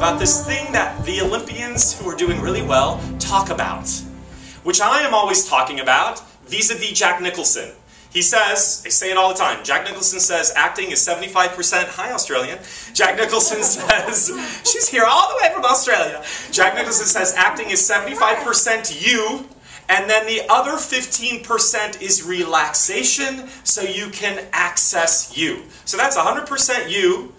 about this thing that the Olympians who are doing really well talk about, which I am always talking about vis-a-vis Jack Nicholson. He says, I say it all the time, Jack Nicholson says acting is 75%, hi Australian, Jack Nicholson says, she's here all the way from Australia, Jack Nicholson says acting is 75% you, and then the other 15% is relaxation, so you can access you. So that's 100% you.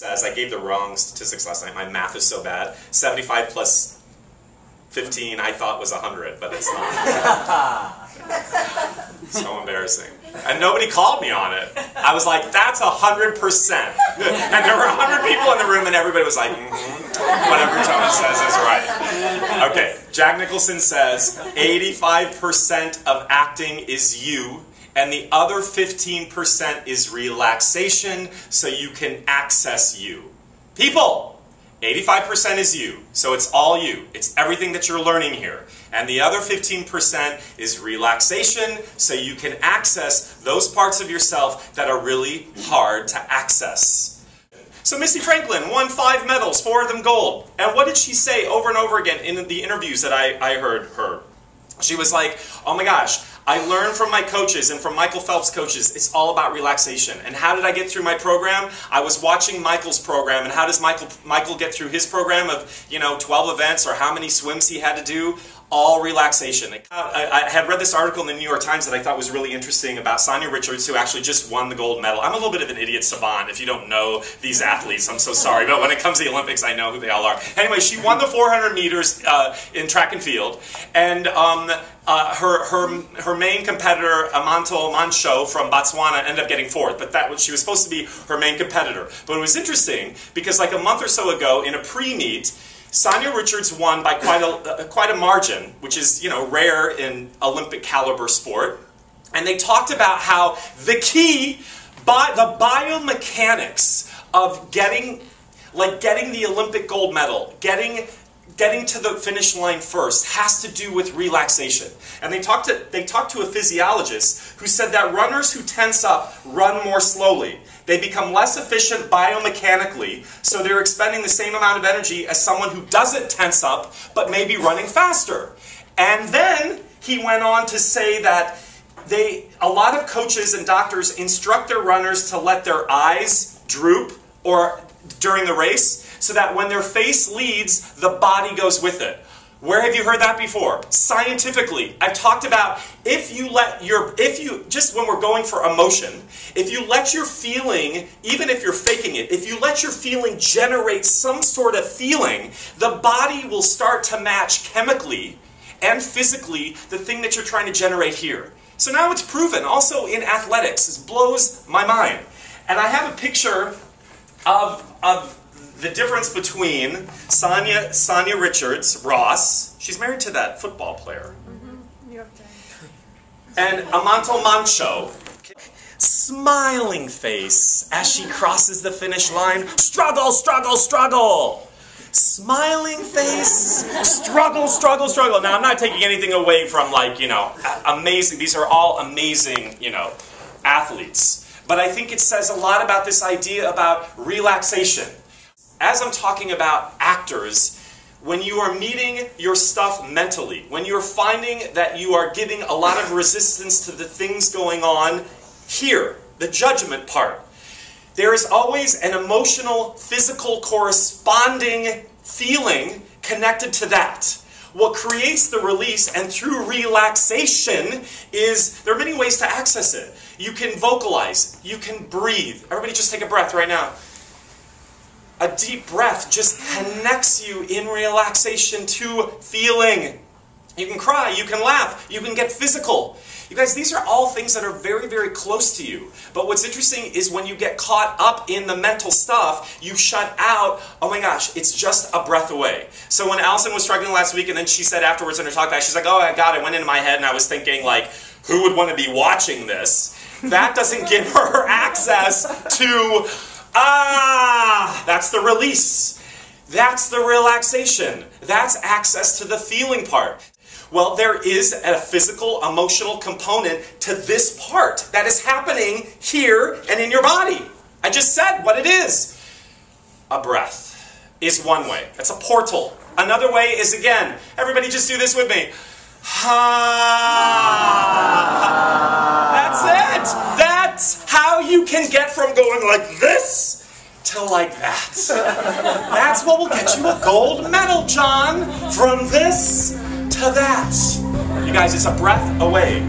As I gave the wrong statistics last night, my math is so bad. 75 plus 15 I thought was 100, but it's not. So embarrassing. And nobody called me on it. I was like, that's 100%. And there were 100 people in the room and everybody was like, whatever Tony says is right. Okay, Jack Nicholson says 85% of acting is you, and the other 15% is relaxation, so you can access you. People! 85% is you, so it's all you. It's everything that you're learning here. And the other 15% is relaxation, so you can access those parts of yourself that are really hard to access. So Missy Franklin won 5 medals, 4 of them gold. And what did she say over and over again in the interviews that I heard her? She was like, oh my gosh, I learned from my coaches and from Michael Phelps' coaches, it's all about relaxation. And how did I get through my program? I was watching Michael's program, and how does Michael get through his program of, 12 events or how many swims he had to do? All relaxation. I had read this article in the New York Times that I thought was really interesting about Sonia Richards, who actually just won the gold medal. I'm a little bit of an idiot savant if you don't know these athletes. I'm so sorry, but when it comes to the Olympics, I know who they all are. Anyway, she won the 400 meters in track and field, and her main competitor, Meindl from Botswana, ended up getting 4th, but she was supposed to be her main competitor. But it was interesting because like a month or so ago in a pre-meet, Sonia Richards won by quite a margin, which is, rare in Olympic caliber sport. And they talked about how the key, the biomechanics of getting the Olympic gold medal, getting to the finish line first, has to do with relaxation. And they talked to a physiologist who said that runners who tense up run more slowly. They become less efficient biomechanically, so they're expending the same amount of energy as someone who doesn't tense up, but may be running faster. And then he went on to say that a lot of coaches and doctors instruct their runners to let their eyes droop during the race, so that when their face leads, the body goes with it. Where have you heard that before? Scientifically, I've talked about just when we're going for emotion, if you let your feeling, even if you're faking it, if you let your feeling generate some sort of feeling, the body will start to match chemically and physically the thing that you're trying to generate here. So now it's proven, also in athletics. This blows my mind. And I have a picture of the difference between Sonia Richards, Ross, she's married to that football player, New York Giants, and Meindl, smiling face as she crosses the finish line, struggle, struggle, struggle. Smiling face, struggle, struggle, struggle. Now I'm not taking anything away from amazing, these are all amazing, athletes. But I think it says a lot about this idea about relaxation. As I'm talking about actors, when you are meeting your stuff mentally, when you're finding that you are giving a lot of resistance to the things going on here, the judgment part, there is always an emotional, physical, corresponding feeling connected to that. What creates the release, and through relaxation, is there are many ways to access it. You can vocalize, you can breathe. Everybody just take a breath right now. A deep breath just connects you in relaxation to feeling. You can cry, you can laugh, you can get physical. You guys, these are all things that are very, very close to you. But what's interesting is when you get caught up in the mental stuff, you shut out, oh my gosh, it's just a breath away. So when Allison was struggling last week, and then she said afterwards in her talk back, she's like, oh my God, I went into my head and I was thinking, who would want to be watching this? That doesn't give her access to, that's the release. That's the relaxation. That's access to the feeling part. Well, there is a physical, emotional component to this part that is happening here and in your body. I just said what it is. A breath is one way. That's a portal. Another way is, again, everybody just do this with me. That's it. That's how you can get from going like this to like that. That's what will get you a gold medal, John. From this to that. You guys, it's a breath away.